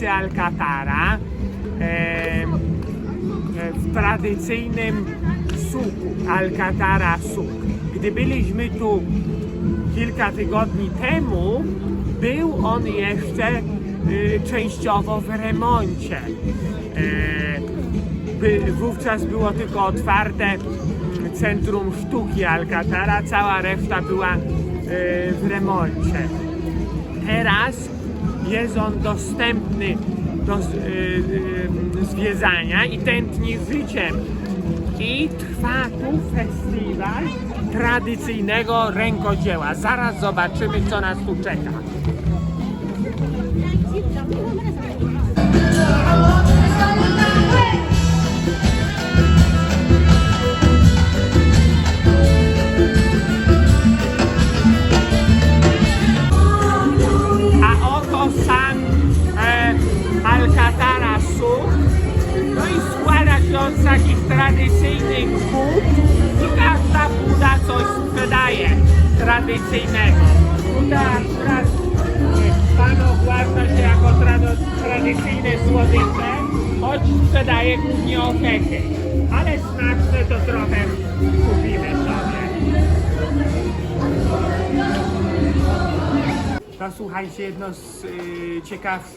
ulicy Alcatara w tradycyjnym suku, Alcatara Suk. Gdy byliśmy tu kilka tygodni temu, był on jeszcze częściowo w remoncie. Wówczas było tylko otwarte Centrum Sztuki Alcatara, cała reszta była w remoncie. Teraz jest on dostępny do zwiedzania i tętni życiem. I trwa tu festiwal tradycyjnego rękodzieła. Zaraz zobaczymy, co nas tu czeka. A oto sam Alcatara Suk. No i składa się z takich tradycyjnych bud i każda buda coś sprzedaje tradycyjnego. Buda akurat pan ogłasza się jako tradycyjne słodycze, choć sprzedaje głównie orzechy. Ale smaczne to trochę kupimy sobie. To słuchajcie,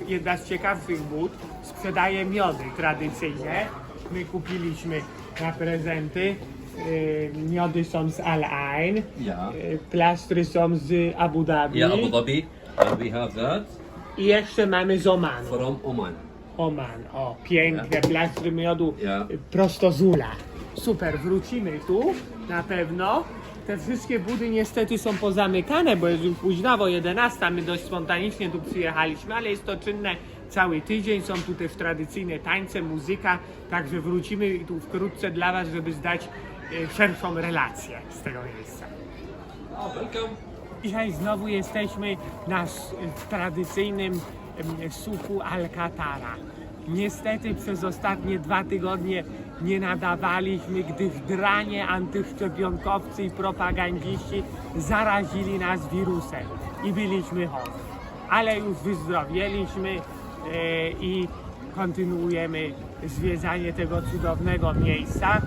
jedna z ciekawszych bud sprzedaje miody tradycyjne. My kupiliśmy na prezenty. Miody są z Al Ain, plastry są z Abu Dhabi. Yeah, Abu Dhabi. And we have that I jeszcze mamy z Omanu. from Oman. Oman, o, piękne plastry miodu Ja. prosto z Ula. Super, wrócimy tu na pewno. Te wszystkie budy niestety są pozamykane, bo jest już późnowo 11. My dość spontanicznie tu przyjechaliśmy, ale jest to czynne cały tydzień. Są tu też tradycyjne tańce, muzyka, także wrócimy tu wkrótce dla Was, żeby zdać szerszą relację z tego miejsca. Welcome. Dzisiaj znowu jesteśmy na tradycyjnym suku Alcatara. Niestety przez ostatnie 2 tygodnie nie nadawaliśmy, gdyż dranie antyszczepionkowcy i propagandziści zarazili nas wirusem i byliśmy chorzy. Ale już wyzdrowieliśmy i kontynuujemy zwiedzanie tego cudownego miejsca.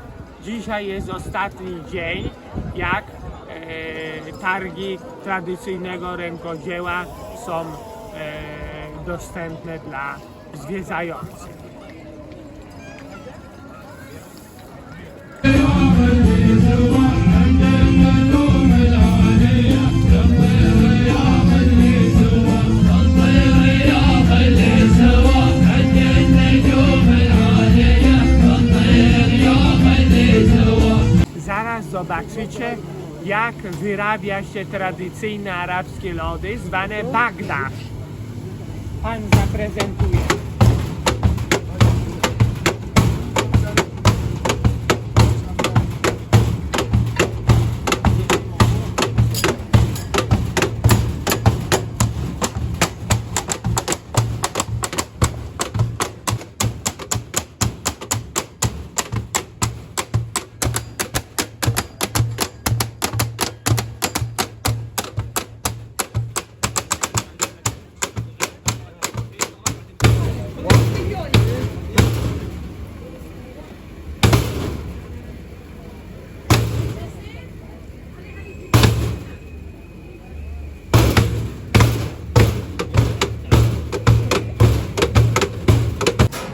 Dzisiaj jest ostatni dzień, jak targi tradycyjnego rękodzieła są dostępne dla zwiedzających. Zaraz zobaczycie, jak wyrabia się tradycyjne arabskie lody zwane bagdasz. Pan zaprezentuje.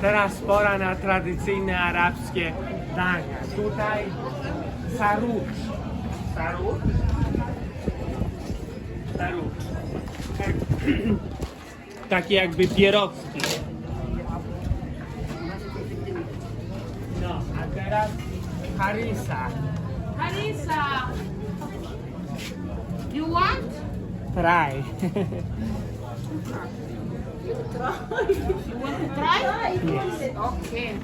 Teraz pora na tradycyjne arabskie dania. Tutaj sarucz. Sarucz? Sarucz. Takie jakby pierożki. No, a teraz harissa. Harissa, you want? Try. You want to try? Yes. Okay.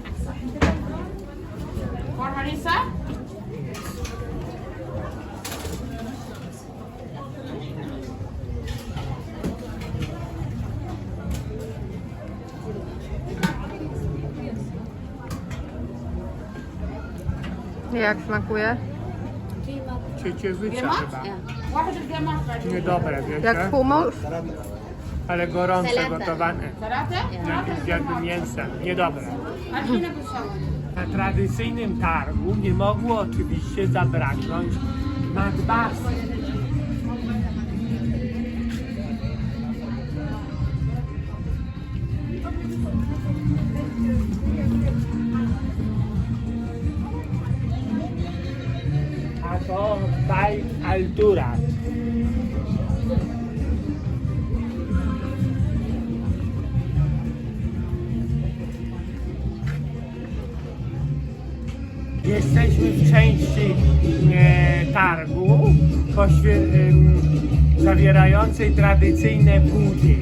For harissa? Jak smakuje? Ciecierzyca Gemat? chyba. واحد الجماعة. Niedobre, wiecie? Jak hummus? Ale gorące, Salata. gotowane. Salata? Jakimś jakby mięsem. Niedobre. Martina Busała. Na tradycyjnym targu nie mogło oczywiście zabraknąć matbasy. A to Bajt Alturat. Jesteśmy w części targu zawierającej tradycyjne budy,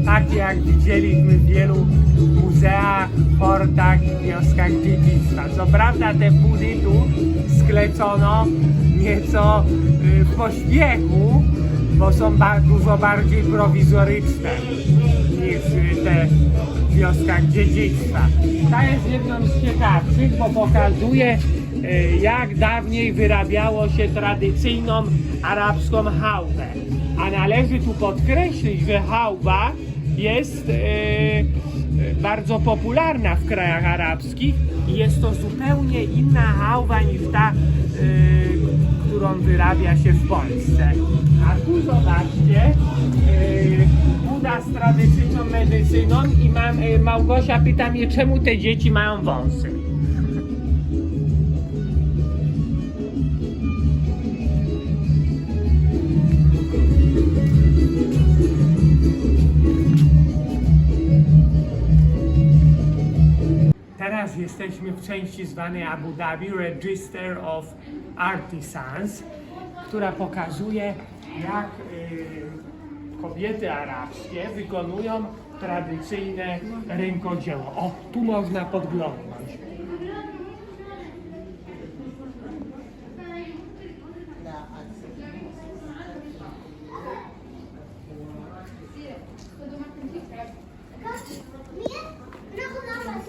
takie jak widzieliśmy w wielu muzeach, portach i wioskach dziedzictwa. Co prawda te budy tu sklecono nieco w pośpiechu, bo są dużo bardziej prowizoryczne niż te w wioskach dziedzictwa. Ta jest jedną z ciekawszych, bo pokazuje, jak dawniej wyrabiało się tradycyjną arabską chałwę. A należy tu podkreślić, że chałwa jest bardzo popularna w krajach arabskich i jest to zupełnie inna chałwa niż ta, którą wyrabia się w Polsce. A tu zobaczcie, buda z tradycyjną medycyną i Małgosia pyta mnie, czemu te dzieci mają wąsy. Teraz jesteśmy w części zwanej Abu Dhabi Register of Artisans, która pokazuje, jak kobiety arabskie wykonują tradycyjne rękodzieło. O, tu można podglądnąć.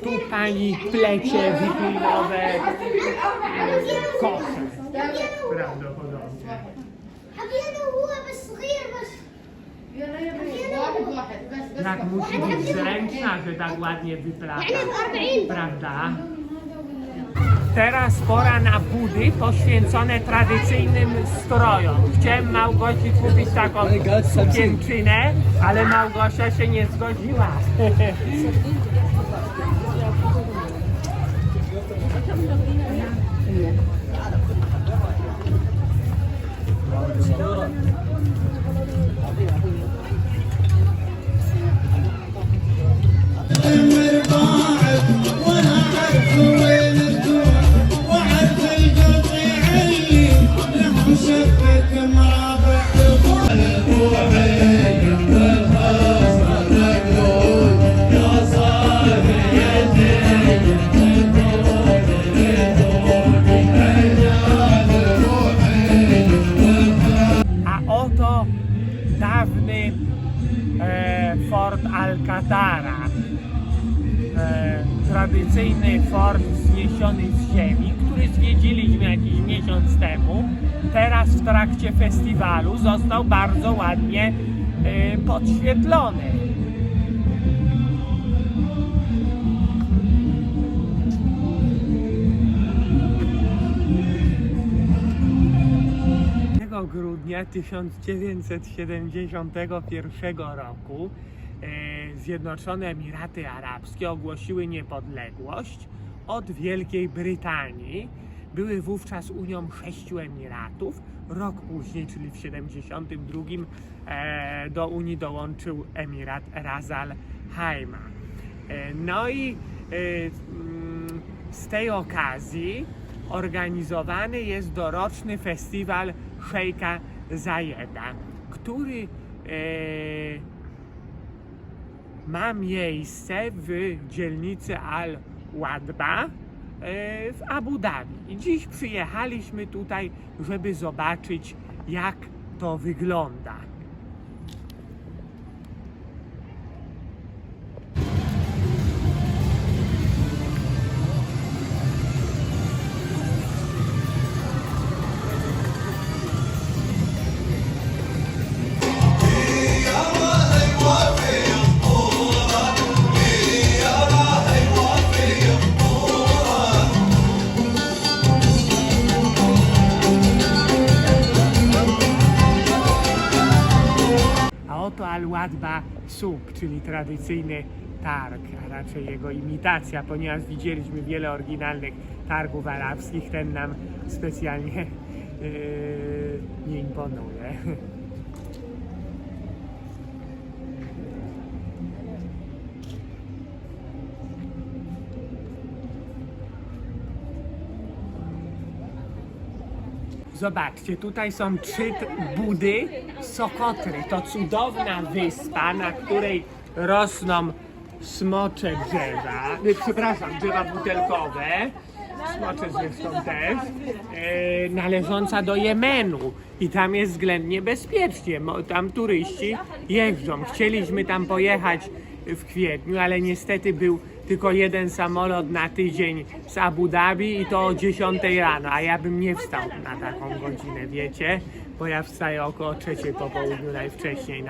Tu pani plecie wiklinowe kosze, prawdopodobnie. Jak musi być zręczna, że tak ładnie wyplata, prawda? Teraz pora na budy poświęcone tradycyjnym strojom. Chciałem Małgosi kupić taką sukienczynę, ale Małgosia się nie zgodziła. A oto dawny Fort Alcatara, tradycyjny fort wzniesiony z ziemi, który zwiedziliśmy jakiś miesiąc temu. Teraz w trakcie festiwalu został bardzo ładnie podświetlony. Grudnia 1971 roku Zjednoczone Emiraty Arabskie ogłosiły niepodległość od Wielkiej Brytanii. Były wówczas Unią 6 Emiratów. Rok później, czyli w 1972, do Unii dołączył Emirat Ras Al Khaimah. No i z tej okazji organizowany jest doroczny festiwal Szejka Zajeda, który ma miejsce w dzielnicy Al-Wadba w Abu Dhabi. I dziś przyjechaliśmy tutaj, żeby zobaczyć, jak to wygląda. Kadba Souk, czyli tradycyjny targ, a raczej jego imitacja, ponieważ widzieliśmy wiele oryginalnych targów arabskich, ten nam specjalnie nie imponuje. Zobaczcie, tutaj są 3 budy Sokotry. To cudowna wyspa, na której rosną smocze drzewa, drzewa butelkowe, smocze zresztą też, należąca do Jemenu. I tam jest względnie bezpiecznie, tam turyści jeżdżą. Chcieliśmy tam pojechać w kwietniu, ale niestety był tylko jeden samolot na tydzień z Abu Dhabi i to o 10 rano, a ja bym nie wstał na taką godzinę, wiecie, bo ja wstaję około 3 po południu najwcześniej,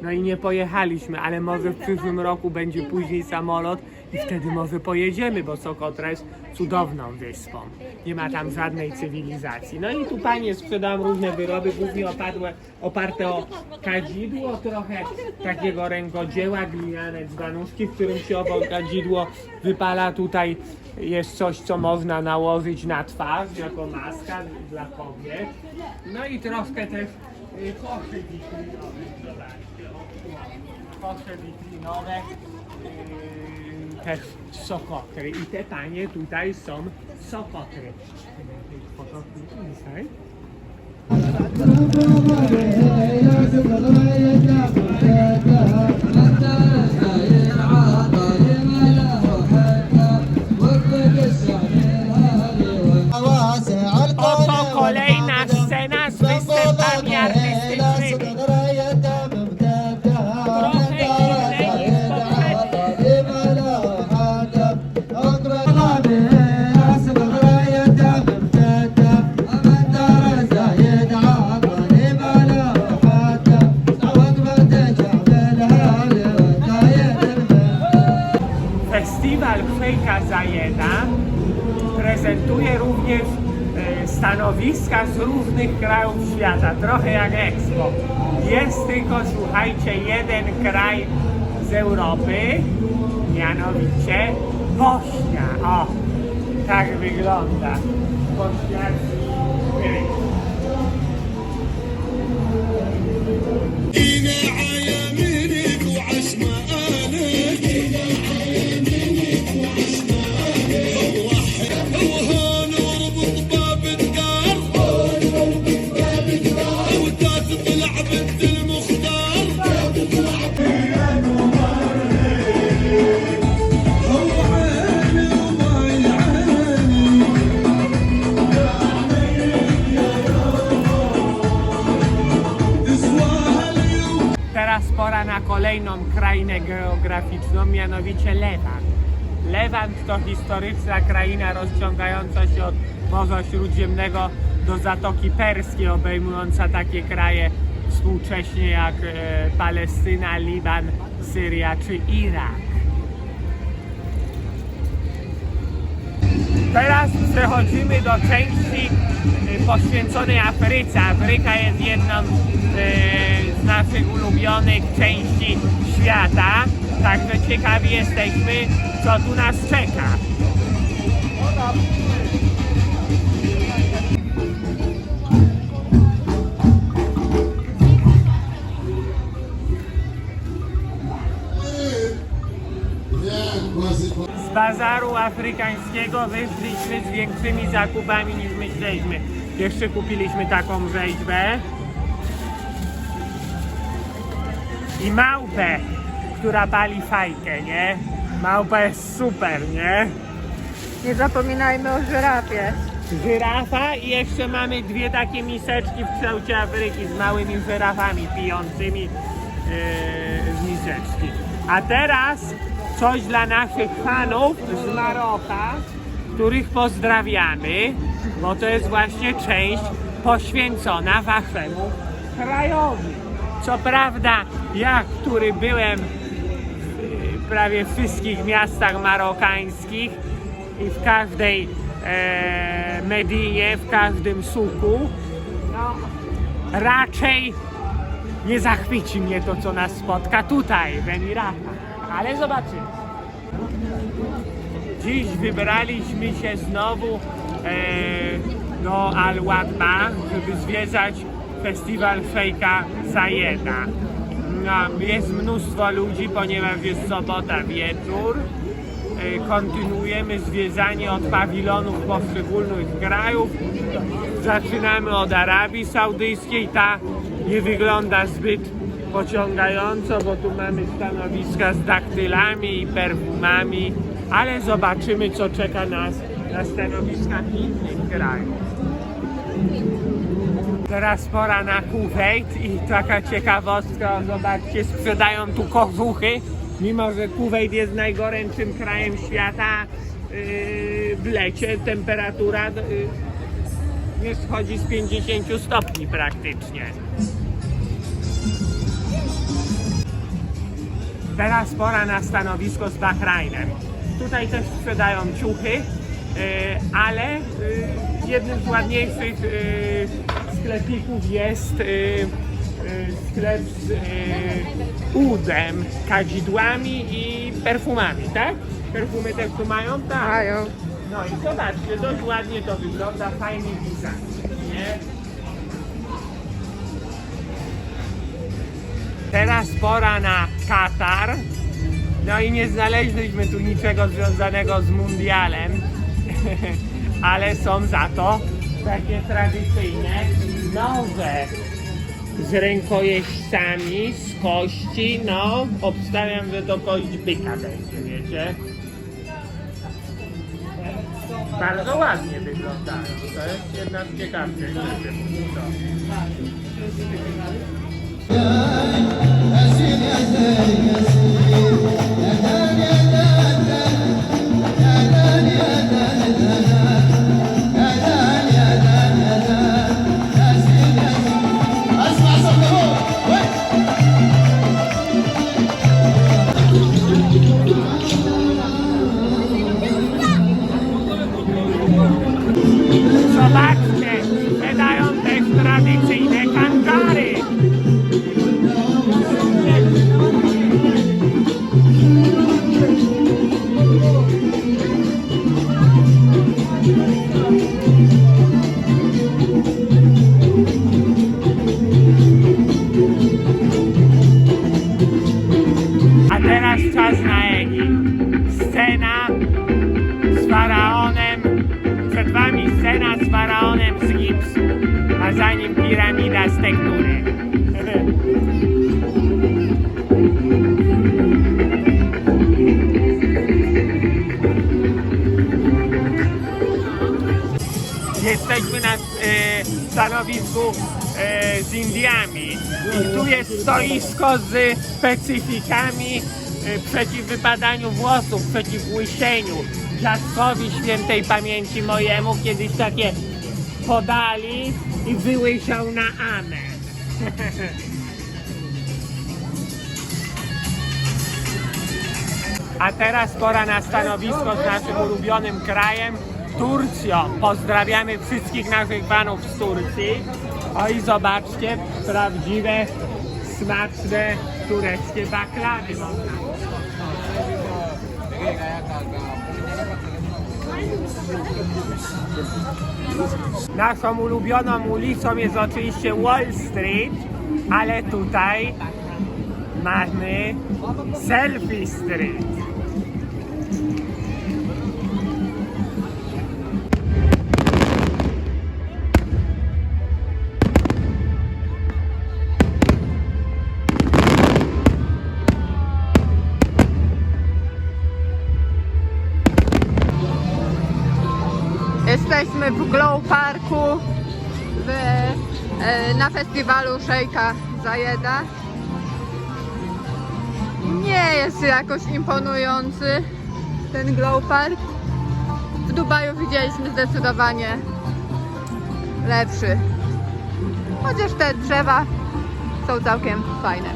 no i nie pojechaliśmy, ale może w przyszłym roku będzie później samolot i wtedy może pojedziemy, bo Sokotra jest cudowną wyspą, nie ma tam żadnej cywilizacji. No i tu panie sprzedają różne wyroby, głównie oparte o kadzidło, trochę takiego rękodzieła, gliniane dzbanuszki, w którym się obok kadzidło wypala. Tutaj jest coś, co można nałożyć na twarz jako maska dla kobiet. No i troszkę też kosze witrinowe, zobaczcie, kosze witrinowe, też Sokotry. I te panie tutaj są Sokotry. Oto kolejna scena z występami artystycznymi. Trochę innej niż poprzednie. Festiwal Szejka Zajeda prezentuje również stanowiska z różnych krajów świata, trochę jak Expo. Jest tylko, słuchajcie, jeden kraj z Europy, mianowicie Bośnia. O, tak wygląda bośniacki kraj. Teraz pora na kolejną krainę geograficzną, mianowicie Lewant. Lewant to historyczna kraina rozciągająca się od Morza Śródziemnego do Zatoki Perskiej, obejmująca takie kraje współcześnie jak Palestyna, Liban, Syria czy Irak. Teraz przechodzimy do części poświęconej Afryce. Afryka jest jedną z naszych ulubionych części świata, także ciekawi jesteśmy, co tu nas czeka. Z bazaru afrykańskiego wyszliśmy z większymi zakupami niż myśleliśmy. Jeszcze kupiliśmy taką rzeźbę i małpę, która pali fajkę, nie? Małpa jest super, nie? Nie zapominajmy o żyrafie. Żyrafa i jeszcze mamy 2 takie miseczki w kształcie Afryki z małymi żyrafami pijącymi z miseczki. A teraz coś dla naszych fanów z Maroka, których pozdrawiamy, bo to jest właśnie część poświęcona waszemu krajowi. Co prawda, ja, który byłem w prawie wszystkich miastach marokańskich i w każdej Medinie, w każdym suku, no raczej nie zachwyci mnie to, co nas spotka tutaj, w Emiratach. Ale zobaczymy. Dziś wybraliśmy się znowu do Al-Wadma, żeby zwiedzać festiwal Szejka Zajeda. No, jest mnóstwo ludzi, ponieważ jest sobota wieczór. Kontynuujemy zwiedzanie od pawilonów poszczególnych krajów. Zaczynamy od Arabii Saudyjskiej. Ta nie wygląda zbyt pociągająco, bo tu mamy stanowiska z daktylami i perfumami, ale zobaczymy, co czeka nas na stanowiskach innych krajów. Teraz pora na Kuwejt i taka ciekawostka, zobaczcie, sprzedają tu kożuchy, mimo że Kuwejt jest najgorętszym krajem świata, w lecie temperatura nie schodzi z 50 stopni praktycznie. Teraz pora na stanowisko z Bahrajnem. Tutaj też sprzedają ciuchy, ale jednym z ładniejszych sklepików jest sklep z udem, kadzidłami i perfumami, tak? Perfumy też tu mają? Tak. Mają. No i zobaczcie, dość ładnie to wygląda, fajny design, nie? Teraz pora na Katar. No i nie znaleźliśmy tu niczego związanego z mundialem, ale są za to takie tradycyjne nowe z rękojeźdźcami, z kości. No, obstawiam, że to kość byka będzie, wiecie. Bardzo ładnie wyglądają. To jest jedna z ciekawszych rzeczy. Zobaczcie, wydają też tradycyjne kangary. A teraz czas na Egipt. Scena z faraonem. Przed wami scena z faraonem z gipsu, a za nim piramida z tektury. Jesteśmy na stanowisku z Indiami i tu jest stoisko z specyfikami przeciw wypadaniu włosów, przeciw łysieniu. Dziadkowi świętej pamięci mojemu kiedyś takie podali i wyłysiał na amen. A teraz pora na stanowisko z naszym ulubionym krajem, Turcją. Pozdrawiamy wszystkich naszych fanów z Turcji. O i zobaczcie, prawdziwe, smaczne tureckie baklawy. Naszą ulubioną ulicą jest oczywiście Wall Street, ale tutaj mamy Selfie Street. Jesteśmy w Glow Parku na festiwalu Szejka Zajeda. Nie jest jakoś imponujący ten Glow Park. W Dubaju widzieliśmy zdecydowanie lepszy. Chociaż te drzewa są całkiem fajne.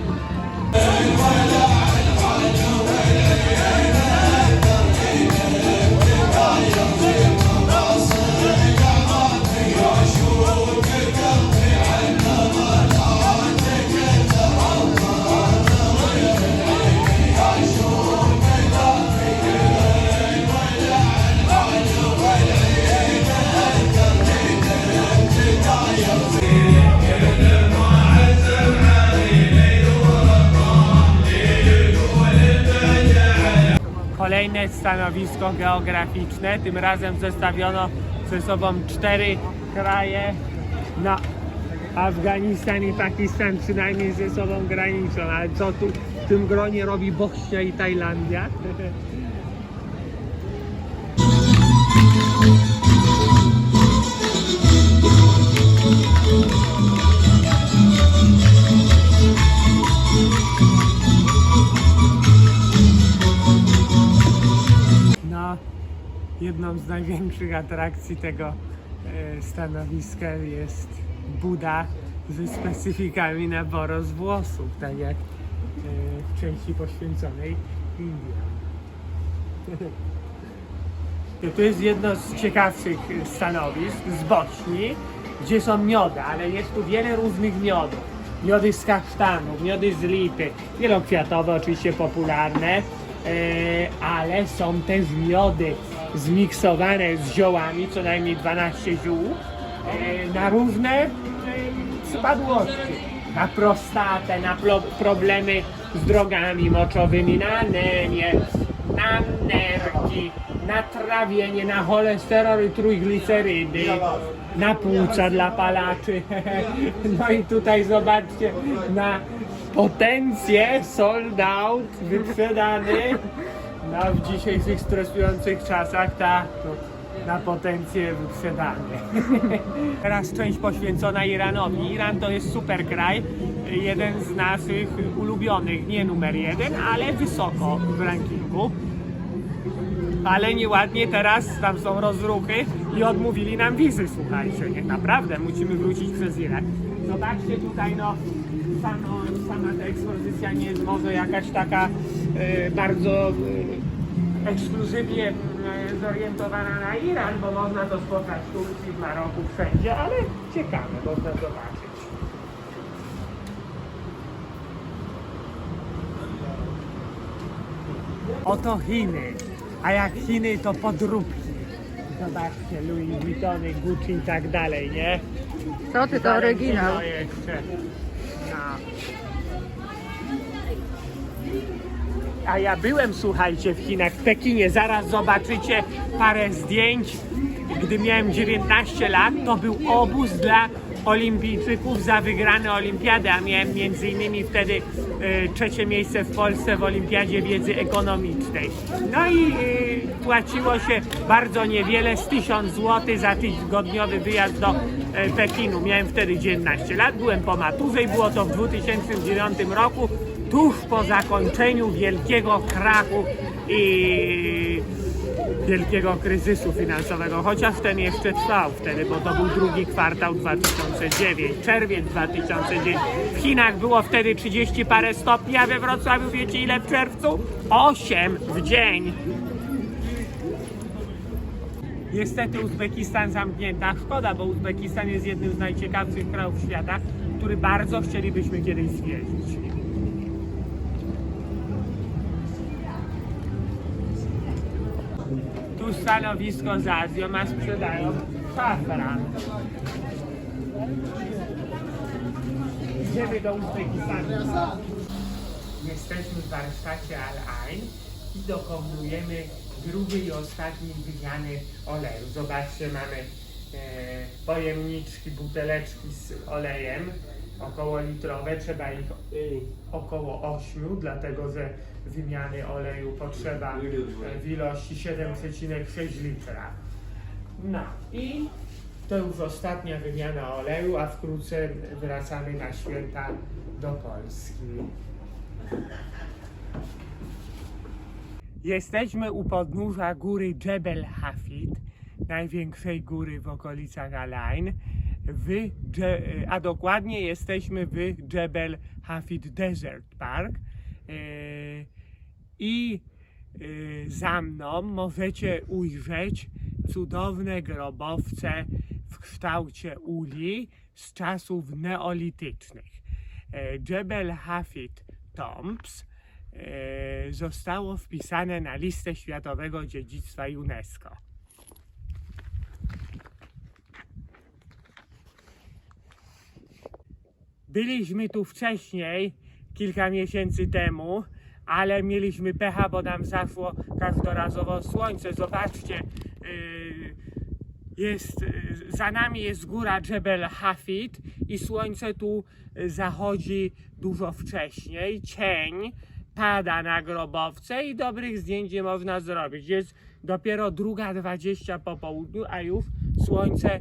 Kolejne stanowisko geograficzne. Tym razem zestawiono ze sobą 4 kraje. No, Afganistan i Pakistan przynajmniej ze sobą graniczą, ale co tu w tym gronie robi Bośnia i Tajlandia? No, jedną z największych atrakcji tego stanowiska jest Buda ze specyfikami na porost włosów, tak jak w części poświęconej Indiom. To jest jedno z ciekawszych stanowisk z Bośni, gdzie są miody, ale jest tu wiele różnych miodów. Miody z kasztanu, miody z lipy, wielokwiatowe oczywiście popularne, ale są też miody zmiksowane z ziołami, co najmniej 12 ziół, na różne spadłości, na prostatę, na problemy z drogami moczowymi, na anemię, na nerki, na trawienie, na cholesterol i trójglicerydy, na płuca dla palaczy. No i tutaj zobaczcie, na potencję sold out, wyprzedany. No w dzisiejszych stresujących czasach na potencję wyprzedany. Teraz część poświęcona Iranowi. Iran to jest super kraj, jeden z naszych ulubionych, nie numer 1, ale wysoko w rankingu. Ale nieładnie teraz tam są rozruchy i odmówili nam wizy, słuchajcie, nie, naprawdę musimy wrócić przez Irak. Zobaczcie tutaj, no sama ta ekspozycja nie jest może jakaś taka bardzo ekskluzywnie zorientowana na Iran, bo można to spotkać w Turcji, w Maroku, wszędzie, ale ciekawe, można zobaczyć. Oto Chiny, a jak Chiny to podróbki. Zobaczcie, Louis Vuittony, Gucci i tak dalej, nie? Co ty, to oryginał. No jeszcze. No. A ja byłem, słuchajcie, w Chinach, w Pekinie, zaraz zobaczycie parę zdjęć. Gdy miałem 19 lat, to był obóz dla olimpijczyków za wygrane olimpiady, a miałem między innymi wtedy trzecie miejsce w Polsce w olimpiadzie wiedzy ekonomicznej. No i płaciło się bardzo niewiele, z 1000 zł za tygodniowy wyjazd do Pekinu. Miałem wtedy 19 lat, byłem po maturze i było to w 2009 roku, tuż po zakończeniu wielkiego krachu i wielkiego kryzysu finansowego, chociaż ten jeszcze trwał wtedy, bo to był drugi kwartał 2009, czerwiec 2009. W Chinach było wtedy 30 parę stopni, a we Wrocławiu wiecie ile w czerwcu? 8 w dzień. Niestety Uzbekistan zamknięta. Szkoda, bo Uzbekistan jest jednym z najciekawszych krajów świata, który bardzo chcielibyśmy kiedyś zwiedzić. Tu stanowisko z Azją, a sprzedają szafran. Idziemy do Uzbekistanu. Jesteśmy w warsztacie Al-Ain i dokonujemy drugiej i ostatniej wymiany oleju. Zobaczcie, mamy pojemniczki, buteleczki z olejem, około litrowe, trzeba ich około 8, dlatego że wymiany oleju potrzeba w ilości 7,6 litra. No i to już ostatnia wymiana oleju, a wkrótce wracamy na święta do Polski. Jesteśmy u podnóża góry Jebel Hafid, największej góry w okolicach Al-Ain, a dokładnie jesteśmy w Jebel Hafid Desert Park i za mną możecie ujrzeć cudowne grobowce w kształcie uli z czasów neolitycznych. Jebel Hafid Tombs zostało wpisane na listę Światowego Dziedzictwa UNESCO. Byliśmy tu wcześniej, kilka miesięcy temu, ale mieliśmy pecha, bo nam zaszło każdorazowo słońce. Zobaczcie, za nami jest góra Jebel Hafid i słońce tu zachodzi dużo wcześniej. Cień pada na grobowce i dobrych zdjęć nie można zrobić. Jest dopiero 2:20 po południu, a już słońce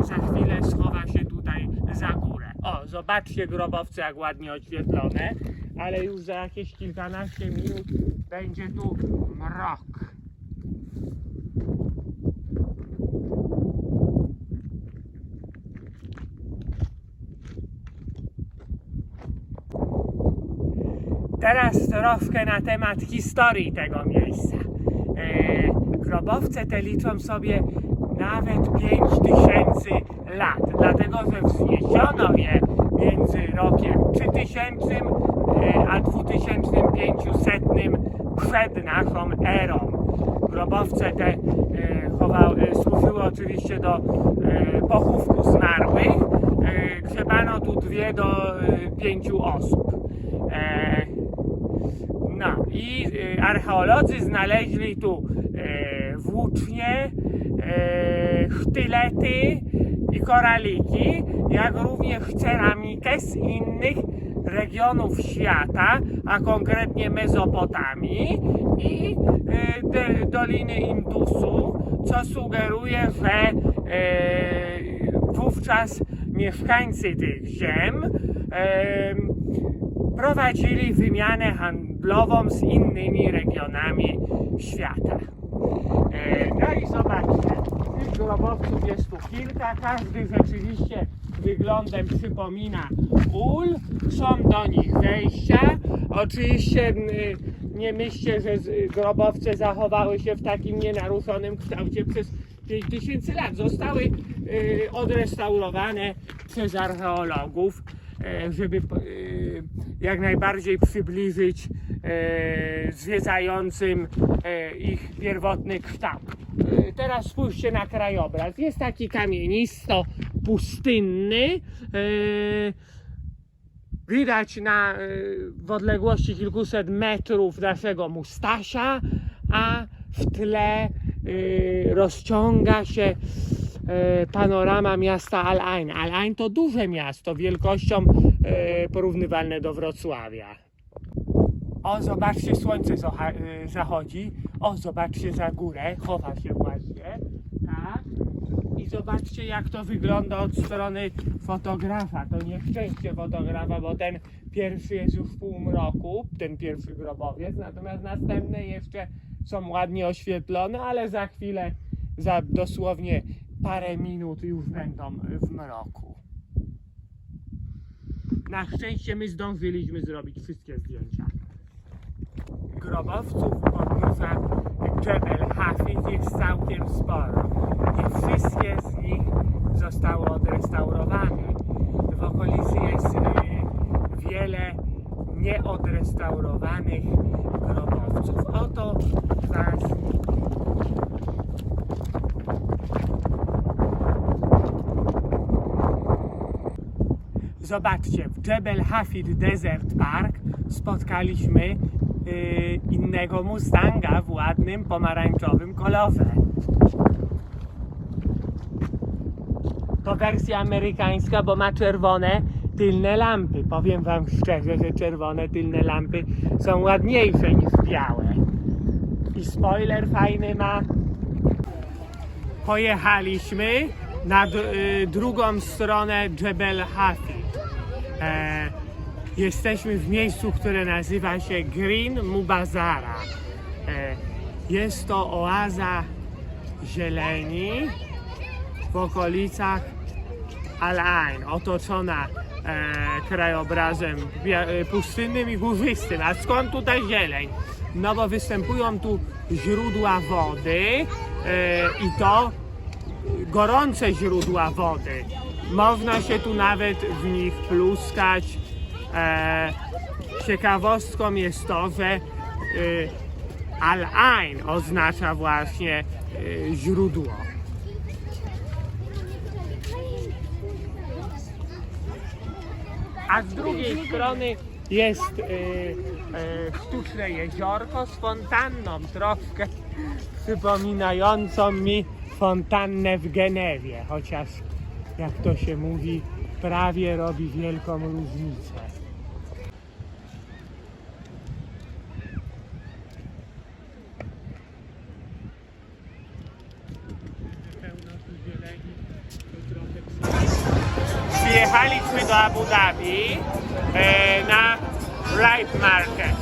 za chwilę schowa się tutaj za górę. O, zobaczcie grobowce jak ładnie oświetlone, ale już za jakieś kilkanaście minut będzie tu mrok. Teraz troszkę na temat historii tego miejsca. Grobowce te liczą sobie nawet 5000 lat, dlatego że wzniesiono je między rokiem 3000 a 2500 przed naszą erą. Grobowce te służyły oczywiście do pochówku zmarłych. Grzebano tu 2 do 5 osób. No i archeolodzy znaleźli tu włócznie, sztylety i koraliki, jak również ceramikę z innych regionów świata, a konkretnie Mezopotamii i Doliny Indusu, co sugeruje, że wówczas mieszkańcy tych ziem prowadzili wymianę handlową z innymi regionami świata. No i zobaczcie, tych grobowców jest tu kilka, każdy rzeczywiście wyglądem przypomina ul, są do nich wejścia. Oczywiście nie myślcie, że grobowce zachowały się w takim nienaruszonym kształcie przez 5000 lat. Zostały odrestaurowane przez archeologów, żeby jak najbardziej przybliżyć zwiedzającym ich pierwotny kształt. Teraz spójrzcie na krajobraz. Jest taki kamienisto-pustynny. Widać w odległości kilkuset metrów naszego Mustasia, a w tle rozciąga się panorama miasta Al-Ain. Al-Ain to duże miasto, wielkością porównywalne do Wrocławia. O, zobaczcie, słońce zachodzi. O, zobaczcie za górę, chowa się właśnie. Tak. I zobaczcie, jak to wygląda od strony fotografa. To nieszczęście fotografa, bo ten pierwszy jest już w półmroku, ten pierwszy grobowiec, natomiast następne jeszcze są ładnie oświetlone, ale za chwilę, za dosłownie parę minut już będą w mroku. Na szczęście my zdążyliśmy zrobić wszystkie zdjęcia. Grobowców podróża Jebel Hafid jest całkiem sporo. Nie wszystkie z nich zostały odrestaurowane. W okolicy jest wiele nieodrestaurowanych grobowców. Oto zaraz zobaczcie, w Jebel Hafid Desert Park spotkaliśmy innego Mustanga w ładnym pomarańczowym kolorze. To wersja amerykańska, bo ma czerwone tylne lampy. Powiem wam szczerze, że czerwone tylne lampy są ładniejsze niż białe. I spoiler fajny ma. Pojechaliśmy na drugą stronę Jebel Hafid. Jesteśmy w miejscu, które nazywa się Green Mubazara. Jest to oaza zieleni w okolicach Al-Ain, otoczona krajobrazem pustynnym i górzystym. A skąd tutaj zieleń? No bo występują tu źródła wody i to gorące źródła wody. Można się tu nawet w nich pluskać. Ciekawostką jest to, że Al-Ain oznacza właśnie źródło. A z drugiej strony jest sztuczne jeziorko z fontanną, troszkę przypominającą mi fontannę w Genewie, chociaż jak to się mówi, prawie robi wielką różnicę. Przyjechaliśmy do Abu Dhabi na Ripe Market,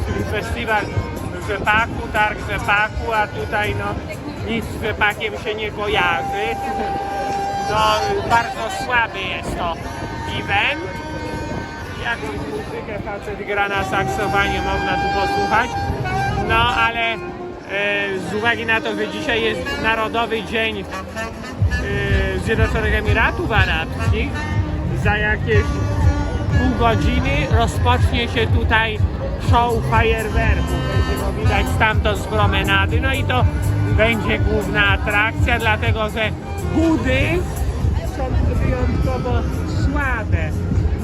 czyli festiwal rzepaku, targ rzepaku, a tutaj no nic z rzepakiem się nie kojarzy. No bardzo słaby jest to event. Jakąś muzykę facet gra na saksofonie, można tu posłuchać. No ale z uwagi na to, że dzisiaj jest Narodowy Dzień Zjednoczonych Emiratów Arabskich, za jakieś pół godziny rozpocznie się tutaj show fajerwerków. Będzie go widać stamtąd z promenady. No i to będzie główna atrakcja, dlatego że budy są wyjątkowo słabe.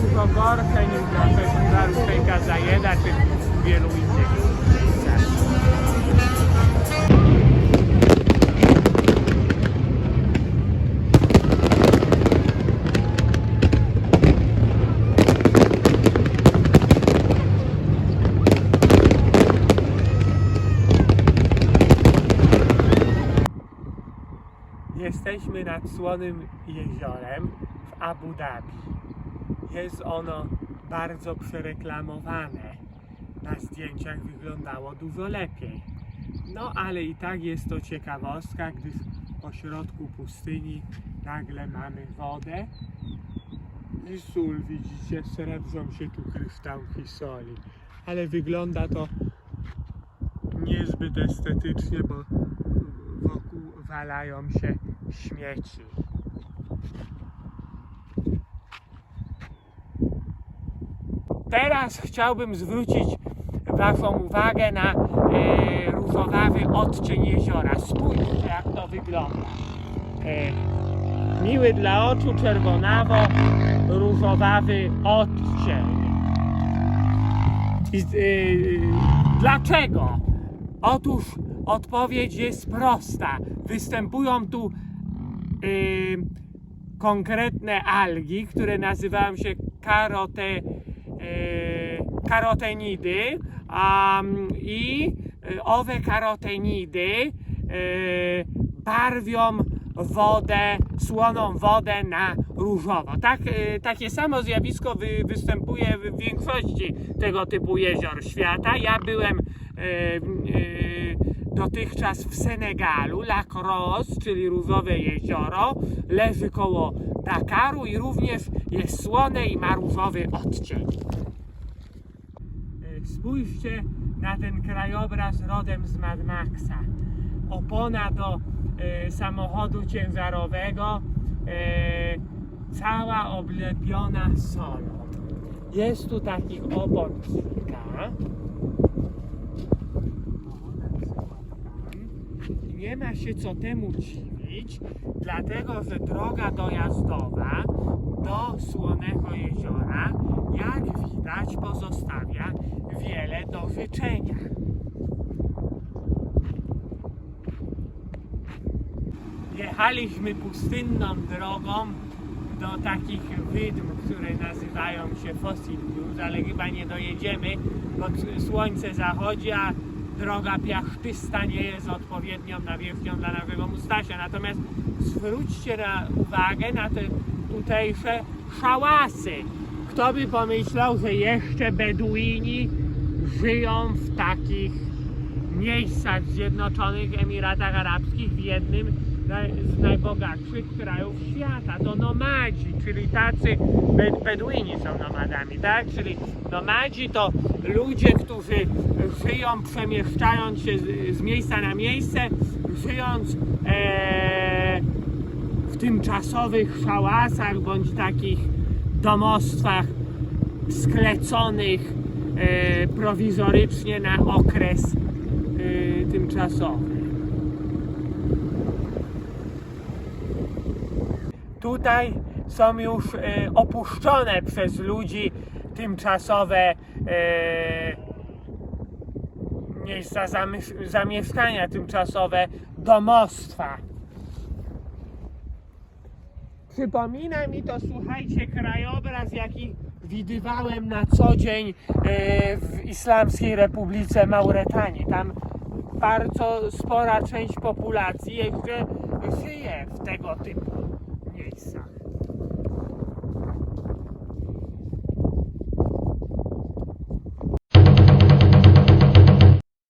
Dużo gorsze niż na festiwalu Szejka Zajeda czy wielu innych miejscach. Jesteśmy nad Słonym Jeziorem w Abu Dhabi. Jest ono bardzo przereklamowane. Na zdjęciach wyglądało dużo lepiej. No ale i tak jest to ciekawostka, gdyż pośrodku pustyni nagle mamy wodę i sól, widzicie, srebrzą się tu kryształki soli. Ale wygląda to niezbyt estetycznie, bo wokół walają się śmieci. Teraz chciałbym zwrócić Waszą uwagę na różowawy odcień jeziora. Spójrzcie, jak to wygląda. Miły dla oczu, czerwonawo-różowawy odcień. Dlaczego? Otóż odpowiedź jest prosta. Występują tu konkretne algi, które nazywają się karotenidy, i owe karotenidy barwią wodę, słoną wodę na różowo. Takie samo zjawisko występuje w większości tego typu jezior świata. Ja byłem dotychczas w Senegalu. Lac Rose, czyli różowe jezioro, leży koło Dakaru i również jest słone i ma różowy odcień. Spójrzcie na ten krajobraz rodem z Mad Maxa. Opona do samochodu ciężarowego, cała oblepiona solą. Jest tu takich opon kilka. Nie ma się co temu dziwić, dlatego że droga dojazdowa do Słonego Jeziora, jak widać, pozostawia wiele do życzenia. Jechaliśmy pustynną drogą do takich wydm, które nazywają się Fossil Blues, ale chyba nie dojedziemy, bo słońce zachodzi, a droga piaszczysta nie jest odpowiednią nawierzchnią dla naszego Mustasia. Natomiast zwróćcie uwagę na te tutejsze szałasy. Kto by pomyślał, że jeszcze Beduini żyją w takich miejscach w Zjednoczonych Emiratach Arabskich, w jednym z najbogatszych krajów świata. To nomadzi, czyli tacy Beduini są nomadami, tak? Czyli nomadzi to ludzie, którzy żyją, przemieszczając się z miejsca na miejsce, żyjąc w tymczasowych szałasach bądź takich domostwach skleconych prowizorycznie na okres tymczasowy. Tutaj są już opuszczone przez ludzi tymczasowe miejsca zamieszkania, tymczasowe domostwa. Przypomina mi to, słuchajcie, krajobraz, jaki widywałem na co dzień w Islamskiej Republice Mauretanii. Tam bardzo spora część populacji jeszcze żyje w tego typu miejscach.